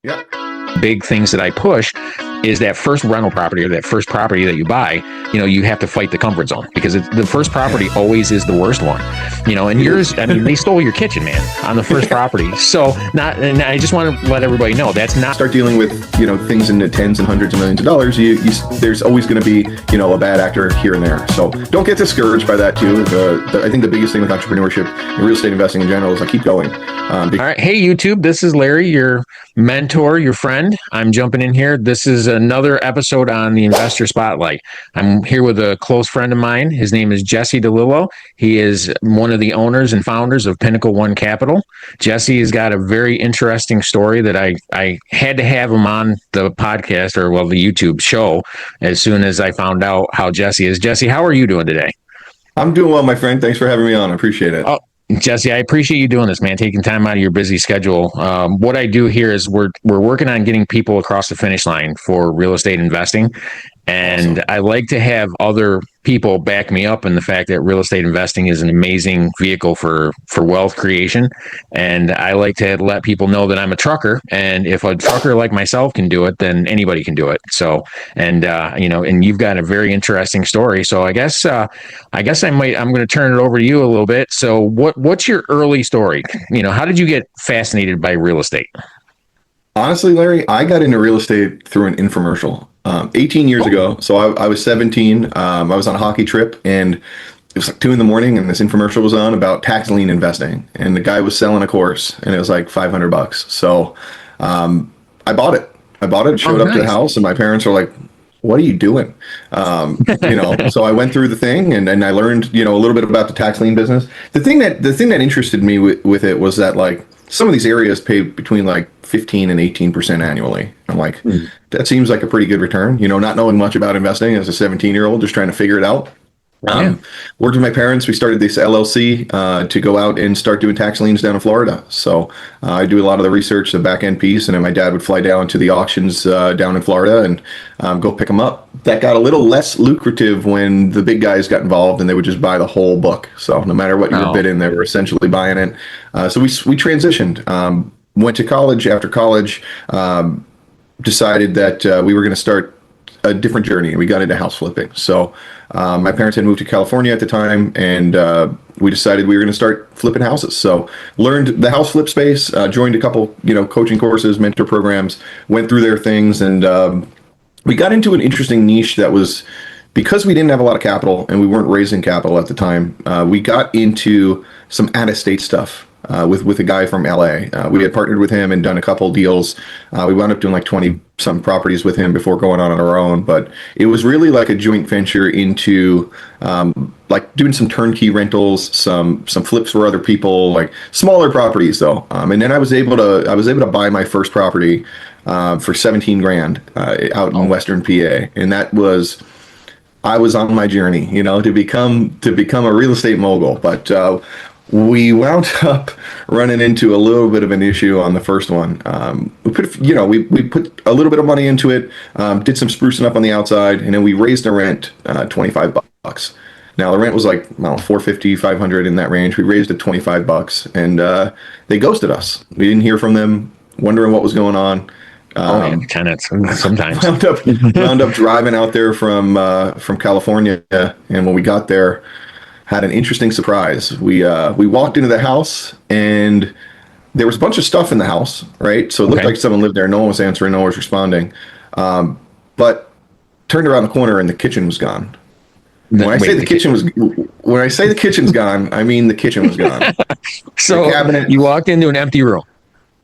Yeah. Big things that I push is that first rental property or that first property that you buy, you have to fight the comfort zone because the first property always is the worst one, and yours, I mean, they stole your kitchen, man, on the first property. So and I just want to let everybody know that's not. Start dealing with, things in the tens and hundreds of millions of dollars. There's always going to be, a bad actor here and there. So don't get discouraged by that too. I think the biggest thing with entrepreneurship and real estate investing in general is keep going. All right. Hey, YouTube, this is Larry, your mentor, your friend. I'm jumping in here. This is another episode on the Investor Spotlight. I'm here with a close friend of mine. His name is Jesse Lillo. He is one of the owners and founders of Pinnacle One Capital. Jesse has got a very interesting story that I had to have him on the podcast the YouTube show as soon as I found out how Jesse is. Jesse, how are you doing today? I'm doing well, my friend. Thanks for having me on. I appreciate it. Oh, Jesse, I appreciate you doing this, man, taking time out of your busy schedule. What I do here is we're working on getting people across the finish line for real estate investing. And awesome. I like to have other people back me up in the fact that real estate investing is an amazing vehicle for wealth creation. And I like to let people know that I'm a trucker. And if a trucker like myself can do it, then anybody can do it. So, and you've got a very interesting story. So I'm going to turn it over to you a little bit. So what's your early story? How did you get fascinated by real estate? Honestly, Larry, I got into real estate through an infomercial 18 years ago. So I was 17. I was on a hockey trip and it was 2 a.m. and this infomercial was on about tax lien investing. And the guy was selling a course and it was $500. So I bought it, showed up to the house, and my parents were like, "What are you doing?" So I went through the thing and I learned, a little bit about the tax lien business. The thing that interested me with it was that some of these areas pay between 15 and 18% annually. I'm like, that seems like a pretty good return, not knowing much about investing as a 17-year-old, just trying to figure it out. Worked with my parents. We started this LLC to go out and start doing tax liens down in Florida. So I do a lot of the research, the back end piece, and then my dad would fly down to the auctions down in Florida and go pick them up. That got a little less lucrative when the big guys got involved and they would just buy the whole book. So no matter what you were bidding, they were essentially buying it. So we transitioned. Went to college. After college, decided that we were going to start a different journey, and we got into house flipping. So my parents had moved to California at the time, and we decided we were going to start flipping houses. So learned the house flip space, joined a couple coaching courses, mentor programs, went through their things, and we got into an interesting niche that was, because we didn't have a lot of capital and we weren't raising capital at the time, we got into some out-of-state stuff. With a guy from LA. We had partnered with him and done a couple deals. We wound up doing 20-some properties with him before going on our own, but it was really a joint venture into doing some turnkey rentals, some flips for other people, smaller properties though. And then I was able to buy my first property for 17 grand out in Western PA, and I was on my journey, to become a real estate mogul, but we wound up running into a little bit of an issue on the first one. We put a little bit of money into it, did some sprucing up on the outside, and then we raised the rent $25. Now the rent was $450, $500 in that range. We raised it $25, and they ghosted us. We didn't hear from them, wondering what was going on. Tenants sometimes wound up driving out there from California, and when we got there, had an interesting surprise. We walked into the house and there was a bunch of stuff in the house, right? So it looked like someone lived there. No one was answering, no one was responding. But turned around the corner and the kitchen was gone. When I say the kitchen's gone, I mean the kitchen was gone. So you walked into an empty room.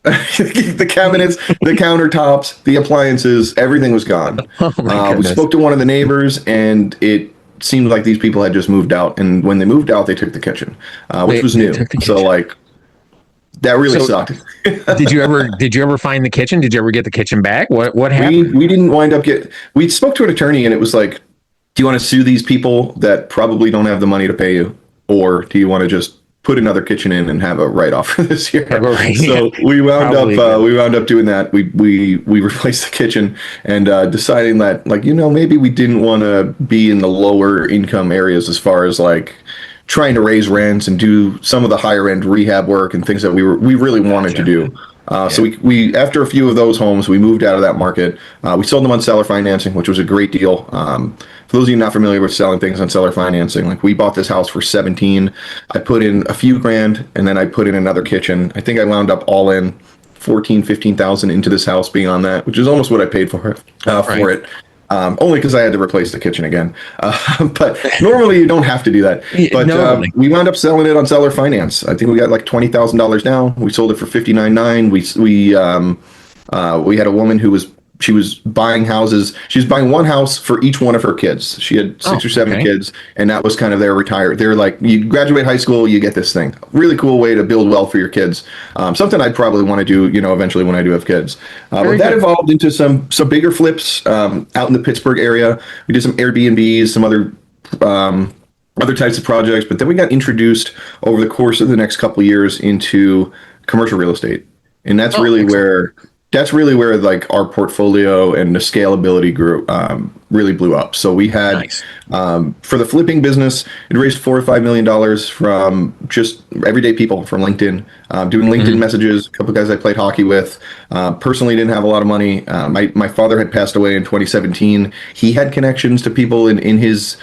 The cabinets, the countertops, the appliances, everything was gone. We spoke to one of the neighbors, and it seemed like these people had just moved out, and when they moved out, they took the kitchen, which was new. So that really sucked. Did you ever find the kitchen? Did you ever get the kitchen back? What happened? We didn't wind up we spoke to an attorney, and it was do you want to sue these people that probably don't have the money to pay you, or do you want to just put another kitchen in and have a write-off for this year? So we wound up doing that. We replaced the kitchen and deciding that maybe we didn't want to be in the lower income areas as far as trying to raise rents and do some of the higher end rehab work and things that we really wanted to do. So we after a few of those homes, we moved out of that market. We sold them on seller financing, which was a great deal. For those of you not familiar with selling things on seller financing, like we bought this house for 17. I put in a few grand, and then I put in another kitchen. I think I wound up all in 15,000 into this house beyond that, which is almost what I paid for it. Only because I had to replace the kitchen again. But normally you don't have to do that. But we wound up selling it on seller finance. I think we got like $20,000 down. We sold it for $59,900. We had a woman who was buying houses. She was buying one house for each one of her kids. She had six or seven kids, and that was kind of their retire. They're like, you graduate high school, you get this thing. Really cool way to build wealth for your kids. Something I'd probably want to do, eventually when I do have kids. But that evolved into some bigger flips out in the Pittsburgh area. We did some Airbnbs, some other types of projects, but then we got introduced over the course of the next couple of years into commercial real estate, and that's really where. That's really where like our portfolio and the scalability grew, really blew up. So we had, for the flipping business, it raised $4 or $5 million from just everyday people from LinkedIn, doing LinkedIn messages. A couple of guys I played hockey with. Personally, didn't have a lot of money. My father had passed away in 2017. He had connections to people in his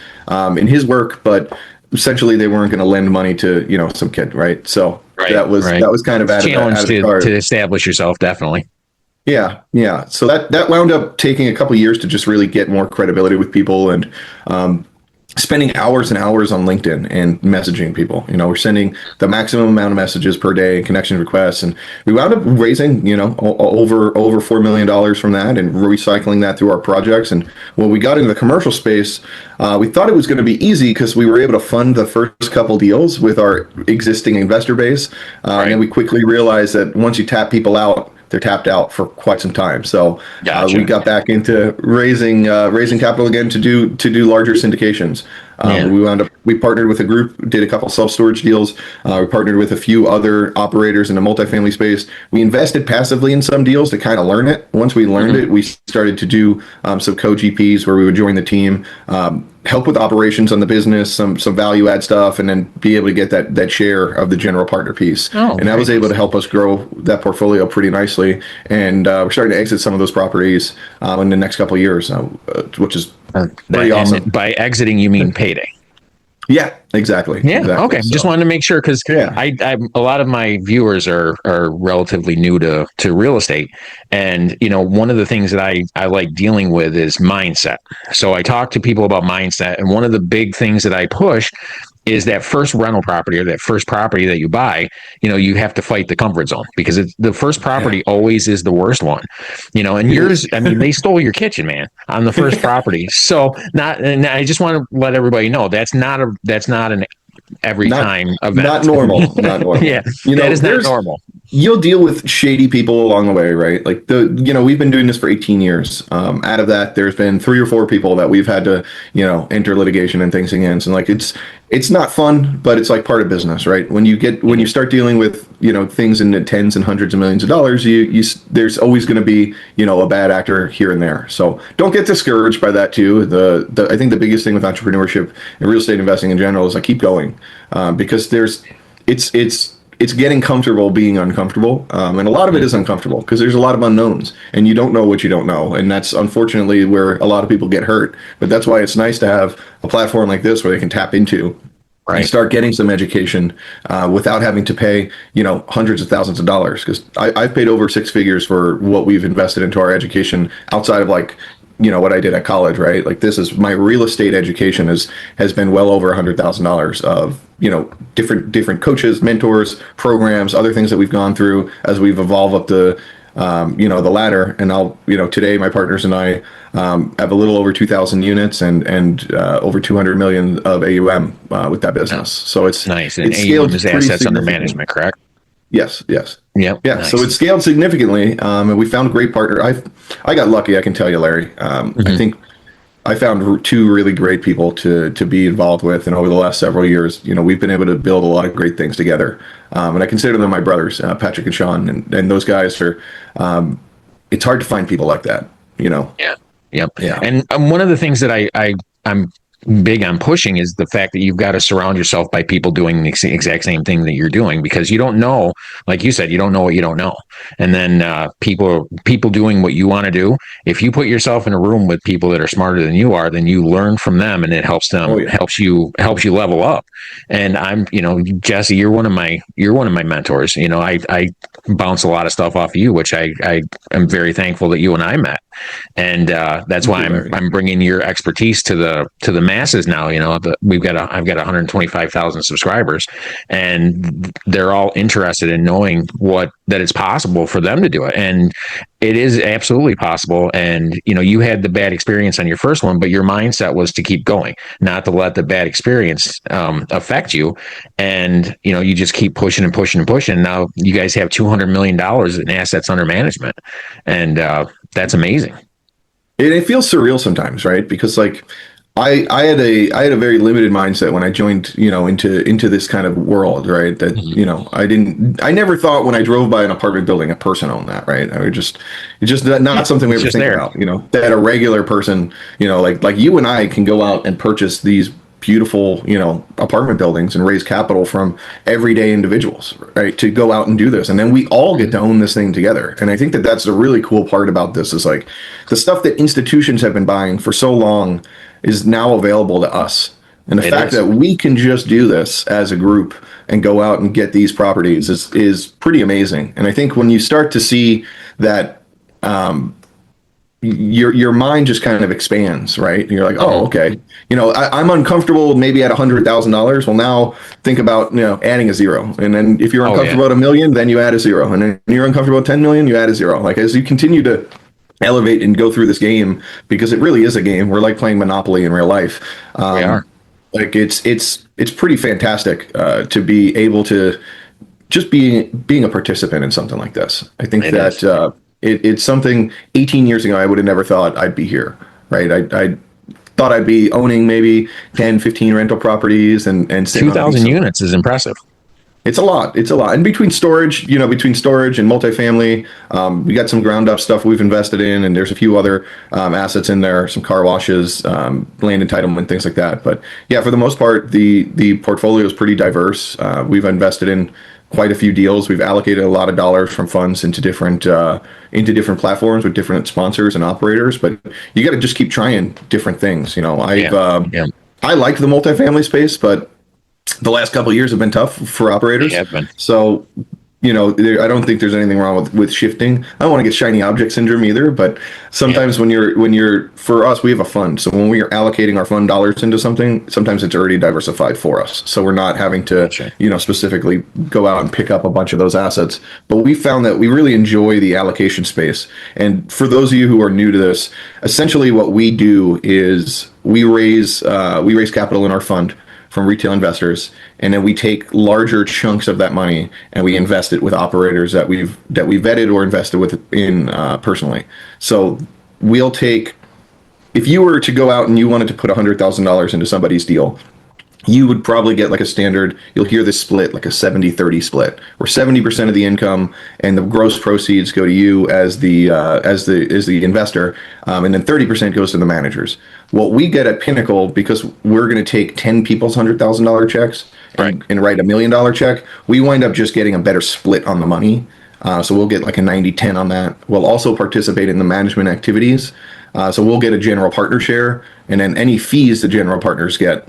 work, but essentially they weren't going to lend money to some kid, right? So that was kind of out of the card. To establish yourself, definitely. Yeah. So that wound up taking a couple of years to just really get more credibility with people, and spending hours and hours on LinkedIn and messaging people. We're sending the maximum amount of messages per day, connection requests, and we wound up raising, over $4 million from that, and recycling that through our projects. And when we got into the commercial space, we thought it was going to be easy because we were able to fund the first couple deals with our existing investor base, and then we quickly realized that once you tap people out, they're tapped out for quite some time. So we got back into raising capital again to do larger syndications. We partnered with a group, did a couple self-storage deals. We partnered with a few other operators in the multifamily space. We invested passively in some deals to kind of learn it. Once we learned it, we started to do some co-GPs where we would join the team, help with operations on the business, some value add stuff, and then be able to get that share of the general partner piece. And that was able to help us grow that portfolio pretty nicely. And we're starting to exit some of those properties in the next couple of years, which is pretty awesome. By exiting, you mean payday? Yeah, exactly. Yeah. Exactly. Okay. So, just wanted to make sure, because I a lot of my viewers are relatively new to real estate, and one of the things that I like dealing with is mindset. So I talk to people about mindset, and one of the big things that I push is that first rental property, or that first property that you buy, you have to fight the comfort zone, because the first property always is the worst one, and yours, I mean, they stole your kitchen, man, on the first property. So and I just want to let everybody know that's not an every time event. Not normal. Yeah. That is not normal. You'll deal with shady people along the way, right? Like we've been doing this for 18 years. Out of that, there's been 3 or 4 people that we've had to, enter litigation and things against. And like, it's not fun, but it's like part of business, right? When you start dealing with, things in the tens and hundreds of millions of dollars, there's always going to be, a bad actor here and there. So don't get discouraged by that too. I think the biggest thing with entrepreneurship and real estate investing in general is keep going, because it's getting comfortable being uncomfortable. And a lot of it is uncomfortable because there's a lot of unknowns, and you don't know what you don't know. And that's unfortunately where a lot of people get hurt. But that's why it's nice to have a platform like this where they can tap into and start getting some education without having to pay, hundreds of thousands of dollars. Because I've paid over 6 figures for what we've invested into our education outside of what I did at college, right? Like, this is my real estate education has been well over $100,000 of, different coaches, mentors, programs, other things that we've gone through as we've evolved up the ladder. And today my partners and I have a little over 2,000 units and over 200 million of AUM with that business. So it's nice. And it's AUM is assets under management, correct? Yes. Yep. Yeah. Nice. So it's scaled significantly, and we found a great partner. I got lucky, I can tell you, Larry. I think I found 2 really great people to be involved with, and over the last several years, we've been able to build a lot of great things together. And I consider them my brothers, Patrick and Sean, and those guys are. It's hard to find people like that, Yeah. Yep. Yeah. And one of the things that I'm big on pushing is the fact that you've got to surround yourself by people doing the exact same thing that you're doing, because you don't know, like you said, you don't know what you don't know. And then people doing what you want to do. If you put yourself in a room with people that are smarter than you are, then you learn from them, and it Oh them yeah. helps you level up. And I'm, Jesse, you're one of my mentors. I bounce a lot of stuff off of you, which I am very thankful that you and I met. And that's Thank why you, Larry. I'm bringing your expertise to the masses now. I've got 125,000 subscribers, and they're all interested in knowing that it's possible for them to do it, and it is absolutely possible. And you had the bad experience on your first one, but your mindset was to keep going, not to let the bad experience affect you. And you just keep pushing and pushing and pushing. Now you guys have $200 million in assets under management, and that's amazing. It feels surreal sometimes, right? Because like I had a very limited mindset when I joined, into this kind of world, right? That, Mhm. I never thought when I drove by an apartment building a person owned that, right? I would just it's just not something we It's ever just think there. about, that a regular person, like you and I can go out and purchase these beautiful, apartment buildings and raise capital from everyday individuals, right? To go out and do this. And then we all get to own this thing together. And I think that that's the really cool part about this is like the stuff that institutions have been buying for so long is now available to us. And the It fact is. that we can just do this as a group and go out and get these properties is pretty amazing. And I think when you start to see that, your mind just kind of expands, right? And you're like, oh, Mhm. okay. I'm uncomfortable maybe at $100,000. Well, now think about adding a zero, and then if you're Oh yeah. uncomfortable at 1 million, then you add a zero, and then you're uncomfortable at 10 million, you add a zero. Like as you continue to elevate and go through this game, because it really is a game. We're like playing Monopoly in real life. We are. Like it's pretty fantastic to be able to just being a participant in something like this. I think It is. that it's something 18 years ago I would have never thought I'd be here, right? I thought I'd be owning maybe 10, 15 rental properties and sitting Two on the beach thousand somewhere. units is impressive. It's a lot. It's a lot. And between storage and multifamily, we got some ground up stuff we've invested in, and there's a few other assets in there, some car washes, land entitlement, things like that. But yeah, for the most part, the portfolio is pretty diverse. We've invested in quite a few deals. We've allocated a lot of dollars from funds into different platforms with different sponsors and operators. But you got to just keep trying different things. Yeah. Yeah. I like the multifamily space, but the last couple of years have been tough for They operators. have been. So, I don't think there's anything wrong with shifting. I don't want to get shiny object syndrome either, but Yeah. sometimes for us, we have a fund. So when we are allocating our fund dollars into something, sometimes it's already diversified for us. So we're not having to, Gotcha. specifically go out and pick up a bunch of those assets. But we found that we really enjoy the allocation space. And for those of you who are new to this, essentially what we do is we raise capital in our fund from retail investors, and then we take larger chunks of that money and we invest it with operators that we vetted or invested with in personally. So we'll take if you were to go out and you wanted to put $100,000 into somebody's deal, you would probably get like a standard, you'll hear this split, like a 70-30 split, where 70% of the income and the gross proceeds go to you as the investor, and then 30% goes to the managers. What we get at Pinnacle, because we're going to take 10 people's $100,000 checks Right. and write $1 million check, we wind up just getting a better split on the money. So we'll get like a 90-10 on that. We'll also participate in the management activities. So we'll get a general partner share, and then any fees the general partners get,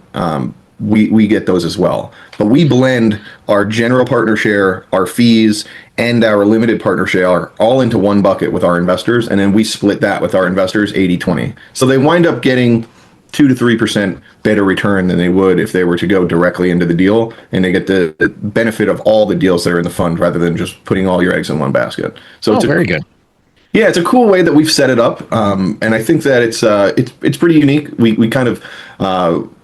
we get those as well. But we blend our general partner share, our fees, and our limited partner share all into one bucket with our investors, and then we split that with our investors 80-20. So they wind up getting 2 to 3% better return than they would if they were to go directly into the deal, and they get the benefit of all the deals that are in the fund rather than just putting all your eggs in one basket. So Oh, very good. yeah, it's a cool way that we've set it up, and I think that it's pretty unique. We kind of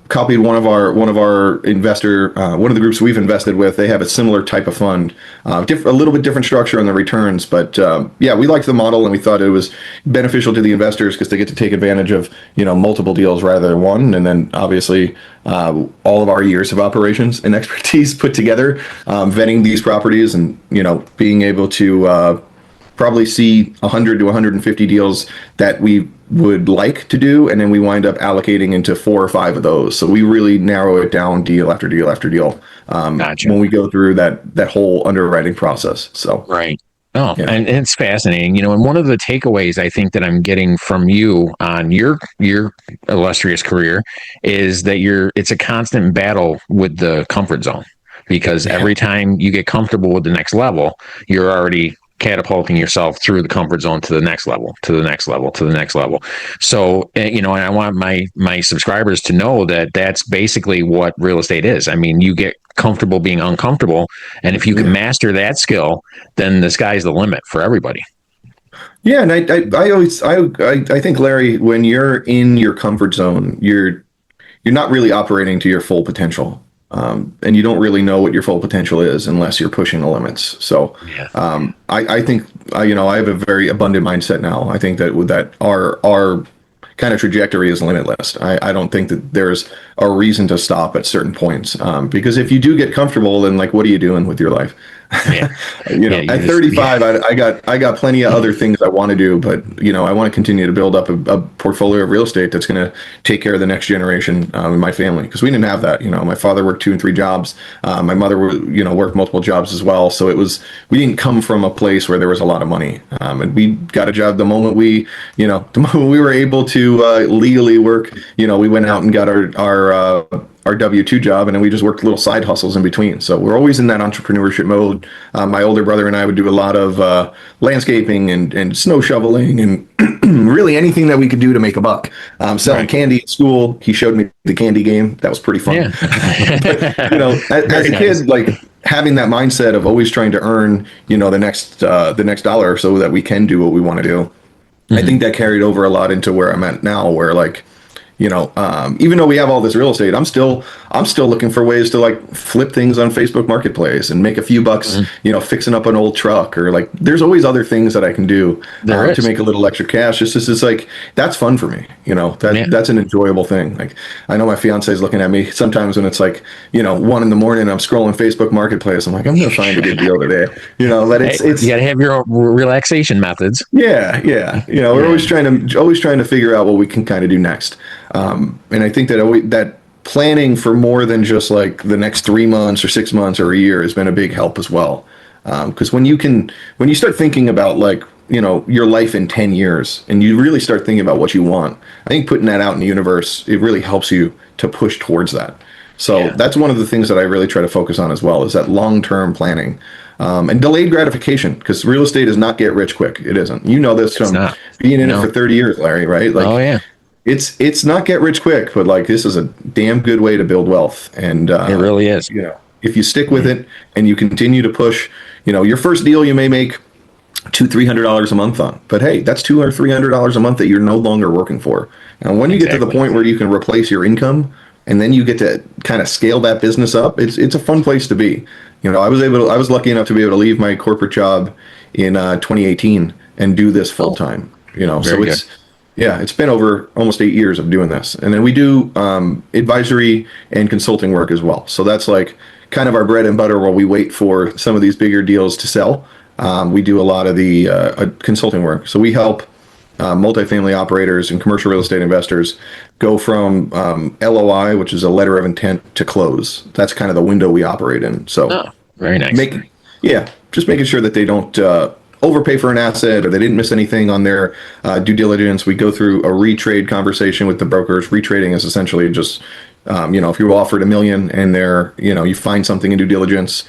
copied one of our investor one of the groups we've invested with. They have a similar type of fund, a little bit different structure on the returns, but yeah, we liked the model and we thought it was beneficial to the investors because they get to take advantage of multiple deals rather than one, and then obviously all of our years of operations and expertise put together, vetting these properties and being able to probably see 100 to 150 deals that we would like to do, and then we wind up allocating into 4 or 5 of those. So we really narrow it down deal after deal after deal Gotcha. when we go through that whole underwriting process. So Right. Oh, yeah, and it's fascinating, and one of the takeaways I think that I'm getting from you on your illustrious career is that it's a constant battle with the comfort zone, because yeah, every time you get comfortable with the next level, you're already catapulting yourself through the comfort zone to the next level, to the next level, to the next level. So, and I want my subscribers to know that that's basically what real estate is. I mean, you get comfortable being uncomfortable, and if you can yeah. master that skill, then the sky's the limit for everybody. Yeah, and I always I think, Larry, when you're in your comfort zone, you're not really operating to your full potential. And you don't really know what your full potential is unless you're pushing the limits. So Yeah. I think I have a very abundant mindset now. I think that with that our kind of trajectory is limitless. I don't think that there's a reason to stop at certain points, because if you do get comfortable, then like, what are you doing with your life? Yeah. Yeah. At Yeah. 35, I got plenty of other things I want to do, but I want to continue to build up a portfolio of real estate that's going to take care of the next generation in my family, because we didn't have that. My father worked 2 and 3 jobs. My mother, worked multiple jobs as well. So we didn't come from a place where there was a lot of money, and we got a job the moment the moment we were able to legally work. We went out and got our W-2 job, and then we just worked little side hustles in between. So we're always in that entrepreneurship mode. My older brother and I would do a lot of landscaping and snow shoveling and really anything that we could do to make a buck. Selling Right. candy at school. He showed me the candy game. That was pretty fun. Yeah. But as Very a nice. kid, like having that mindset of always trying to earn, the next dollar so that we can do what we want to do. I Mhm. think that carried over a lot into where I'm at now, where like, even though we have all this real estate, I'm still looking for ways to like flip things on Facebook Marketplace and make a few bucks, Mhm. fixing up an old truck, or like there's always other things that I can do There to is. make a little extra cash. It's like that's fun for me. Yeah. That's an enjoyable thing. Like I know my fiance is looking at me sometimes when it's like 1 in the morning, I'm scrolling Facebook Marketplace. I'm like, I'm gonna find a good deal today. But Hey, you it's got to have your own relaxation methods. yeah, yeah. We're Yeah. always trying to figure out what we can kind of do next. And I think that planning for more than just like the next 3 months or 6 months or a year has been a big help as well. Because when you start thinking about like, your life in 10 years and you really start thinking about what you want, I think putting that out in the universe, it really helps you to push towards that. So Yeah. that's one of the things that I really try to focus on as well, is that long-term planning, and delayed gratification, because real estate is not get rich quick. It isn't. You know this It's from not. being in it for No. 30 years, Larry, right? Oh Like yeah. it's not get rich quick, but like this is a damn good way to build wealth. And It really is. if you stick with it and you continue to push, your first deal you may make $200-300 a month on, but hey, that's $200-300 a month that you're no longer working for. And when you get to the Exactly. point where you can replace your income, and then you get to kind of scale that business up, it's a fun place to be. I was lucky enough to be able to leave my corporate job in 2018 and do this full Oh, time. So very good. it's been over almost 8 years of doing this, and then we do advisory and consulting work as well. So that's like kind of our bread and butter while we wait for some of these bigger deals to sell. We do a lot of the consulting work. So we help multifamily operators and commercial real estate investors go from LOI, which is a letter of intent, to close. That's kind of the window we operate in. So Oh, very nice. make yeah, just making sure that they don't overpay for an asset, or they didn't miss anything on their due diligence. We go through a retrade conversation with the brokers. Retrading is essentially just if you offered $1 million and you find something in due diligence,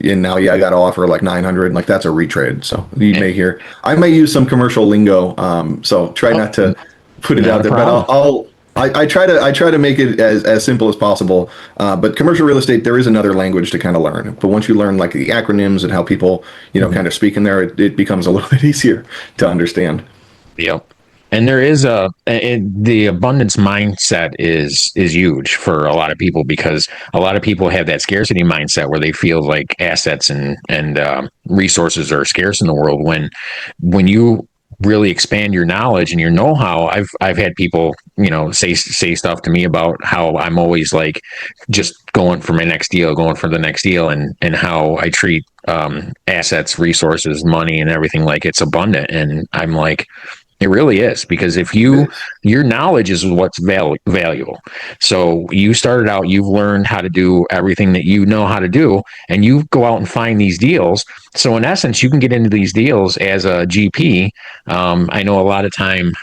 and now I got to offer like 900, like that's a retrade. So you may hear I may use some commercial lingo, so try Oh, not to put it not out a there, but problem. I try to make it as simple as possible. But commercial real estate, there is another language to kind of learn. But once you learn like the acronyms and how people kind of speak in there, it becomes a little bit easier to understand. Yep. And there is the abundance mindset is huge for a lot of people, because a lot of people have that scarcity mindset where they feel like assets and resources are scarce in the world. When you really expand your knowledge and your know-how, I've had people say stuff to me about how I'm always like just going for my next deal, going for the next deal, and how I treat assets, resources, money, and everything. Like it's abundant. And I'm like, it really is, because if It you, is. your knowledge is what's valuable. So you started out, you've learned how to do everything that you know how to do, and you go out and find these deals. So in essence, you can get into these deals as a GP. I know a lot of time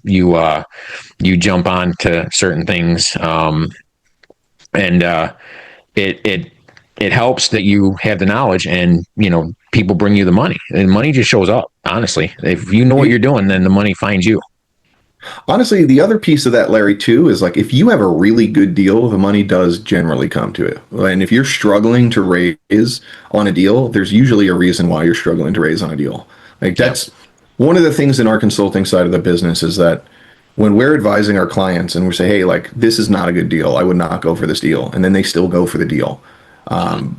you jump on to certain things, and it it helps that you have the knowledge, and people bring you the money, and money just shows up. Honestly, if you know what you're doing, then the money finds you. Honestly, the other piece of that, Larry, too, is like if you have a really good deal, the money does generally come to it. And if you're struggling to raise on a deal, there's usually a reason why you're struggling to raise on a deal. Like Yeah. that's one of the things in our consulting side of the business is that when we're advising our clients and we say, hey, like this is not a good deal, I would not go for this deal. And then they still go for the deal. Mm-hmm.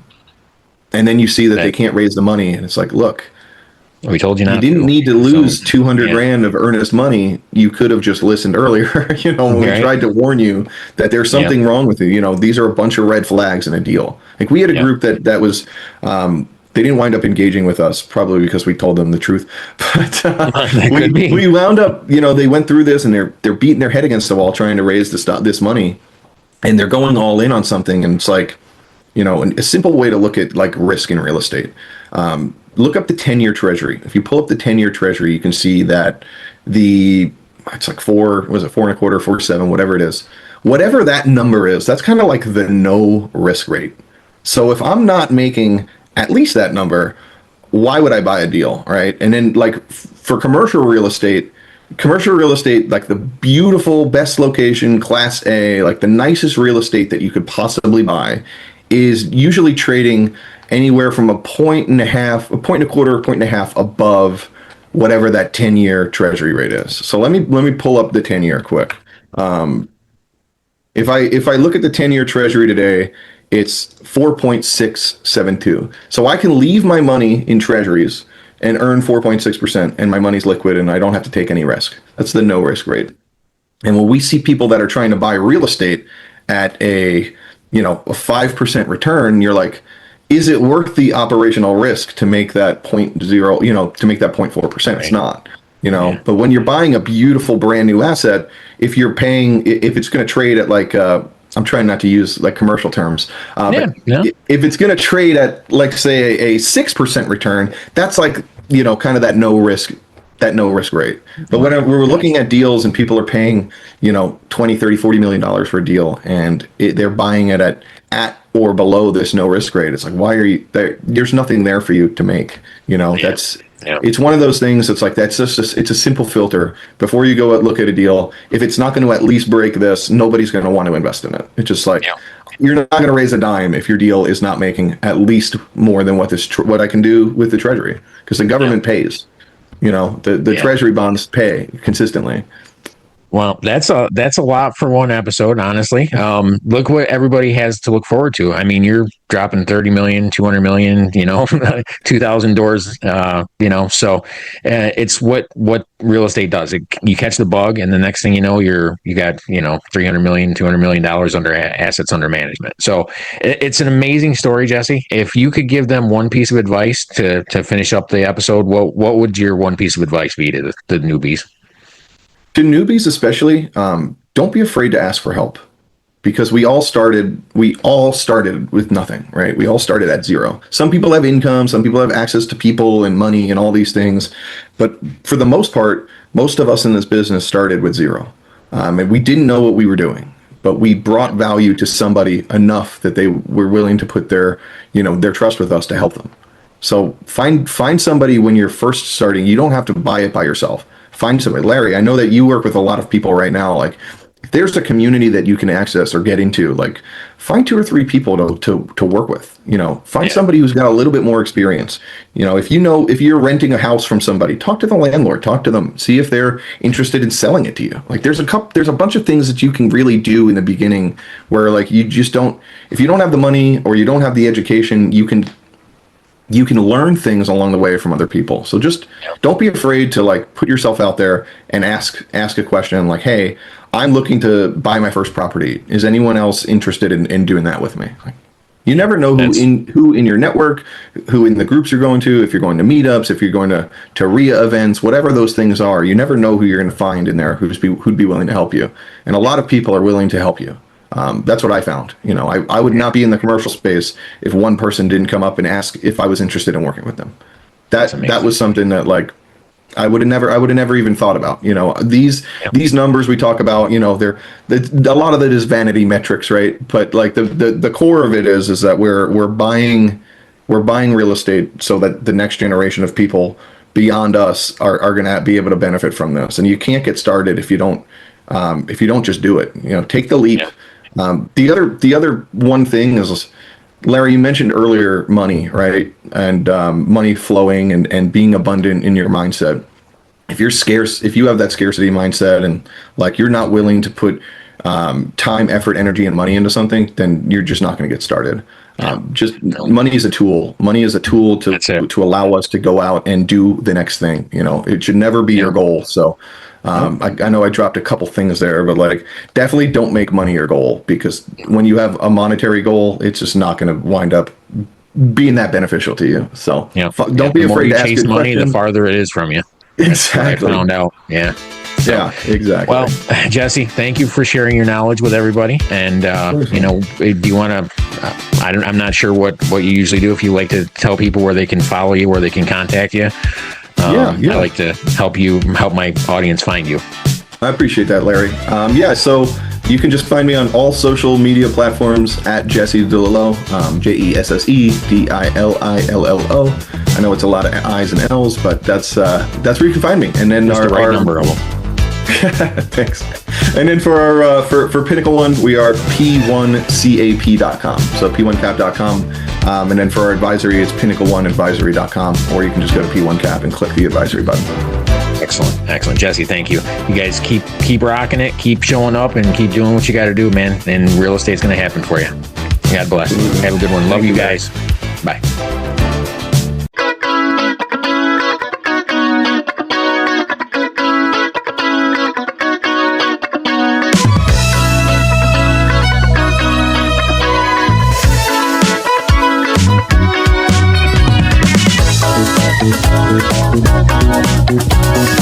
And then you see that they That can't raise the money. And it's like, look, we told you you not didn't to. need to So lose 200 yeah, grand of earnest money. You could have just listened earlier, when we right. tried to warn you that there's Yeah, something wrong with you. These are a bunch of red flags in a deal. Like we had a yeah. group that was, they didn't wind up engaging with us probably because we told them the truth. But That could we be. wound up, they went through this and they're beating their head against the wall trying to raise this money, and they're going all in on something. And it's like, a simple way to look at like risk in real estate. Look up the 10-year treasury. If you pull up the 10-year treasury, you can see that it's like was it 4.25, 4.7, whatever it is. Whatever that number is, that's kind of like the no risk rate. So if I'm not making at least that number, why would I buy a deal, right? And then like for commercial real estate, like the beautiful, best location, class A, like the nicest real estate that you could possibly buy is usually trading anywhere from a point and a half, a point and a quarter, a point and a half above whatever that 10-year treasury rate is. So let me pull up the 10-year quick. If I look at the 10-year treasury today, it's 4.672. So I can leave my money in treasuries and earn 4.6%, and my money's liquid and I don't have to take any risk. That's the no risk rate. And when we see people that are trying to buy real estate at a 5% return, you're like, is it worth the operational risk to make that point zero, to make that 0.4%? It's Right. not, Yeah. but when you're buying a beautiful brand new asset, if it's going to trade at like, I'm trying not to use like commercial terms, Yeah. but Yeah. if it's going to trade at like say a 6% return, that's like, kind of that no risk rate. But when we're looking at deals and people are paying, 20, 30, $40 million for a deal, and they're buying it at or below this no risk rate, it's like, why are you there? There's nothing there for you to make. Yeah. That's Yeah. it's one of those things. It's like that's it's a simple filter before you go look at a deal. If it's not going to at least break this, nobody's going to want to invest in it. It's just like Yeah. you're not going to raise a dime if your deal is not making at least more than what I can do with the treasury, because the government pays. The Yeah. treasury bonds pay consistently. Well, that's a lot for one episode, honestly. Look what everybody has to look forward to. I mean, you're dropping 30 million, 200 million, 2,000 doors, so it's what real estate does. You catch the bug, and the next thing you know, you got, 300 million, $200 million under assets under management. So it's an amazing story, Jesse. If you could give them one piece of advice to finish up the episode, what would your one piece of advice be to the newbies? To newbies especially, don't be afraid to ask for help, because we all started with nothing, right? We all started at zero. Some people have income, some people have access to people and money and all these things, but for the most part, most of us in this business started with zero, and we didn't know what we were doing, but we brought value to somebody enough that they were willing to put their trust with us to help them. So find somebody when you're first starting. You don't have to buy it by yourself. Find somebody. Larry, I know that you work with a lot of people right now. Like, if there's a community that you can access or get into, like, find two or three people to work with. Find Yeah. somebody who's got a little bit more experience. If you're renting a house from somebody, talk to the landlord, talk to them, see if they're interested in selling it to you. Like, there's a bunch of things that you can really do in the beginning where, like, you just don't. If you don't have the money or you don't have the education, you can learn things along the way from other people. So just don't be afraid to like put yourself out there and ask a question like, hey, I'm looking to buy my first property. Is anyone else interested in doing that with me? You never know who in your network, who in the groups you're going to, if you're going to meetups, if you're going to RIA events, whatever those things are. You never know who you're going to find in there who'd be willing to help you, and a lot of people are willing to help you. That's what I found. I would not be in the commercial space if one person didn't come up and ask if I was interested in working with them. That was something that like I would have never even thought about. These numbers we talk about, they're a lot of it is vanity metrics, right? But like the core of it is that we're buying real estate so that the next generation of people beyond us are going to be able to benefit from this. And you can't get started if you don't just do it. Take the leap. The other one thing is, Larry, you mentioned earlier money, right? And money flowing and being abundant in your mindset. If you're scarce, if you have that scarcity mindset and like you're not willing to put time, effort, energy, and money into something, then you're just not going to get started. Money is a tool. Money is a tool to allow us to go out and do the next thing. It should never be your goal. So I know I dropped a couple things there, but like definitely don't make money your goal, because when you have a monetary goal, it's just not going to wind up being that beneficial to you. So don't be afraid to ask your money, question. the farther it is from you. Exactly. I found out. Yeah. So, yeah, exactly. Well, Jesse, thank you for sharing your knowledge with everybody. And, do you want to, I'm not sure what you usually do. If you like to tell people where they can follow you, where they can contact you. I like to help my audience find you. I appreciate that, Larry. So you can just find me on all social media platforms at Jesse DiLillo, JESSEDILILLO. I know it's a lot of I's and L's, but that's where you can find me. And then the right number of them. Thanks. And then for our for Pinnacle One, we are p1cap.com. So p1cap.com. And then for our advisory, it's pinnacle1advisory.com, or you can just go to p1cap and click the advisory button. Excellent. Jesse, thank you. You guys keep rocking it, keep showing up, and keep doing what you got to do, man. And real estate's going to happen for you. God bless. Have a good one. Love you guys. Bye. Thank you.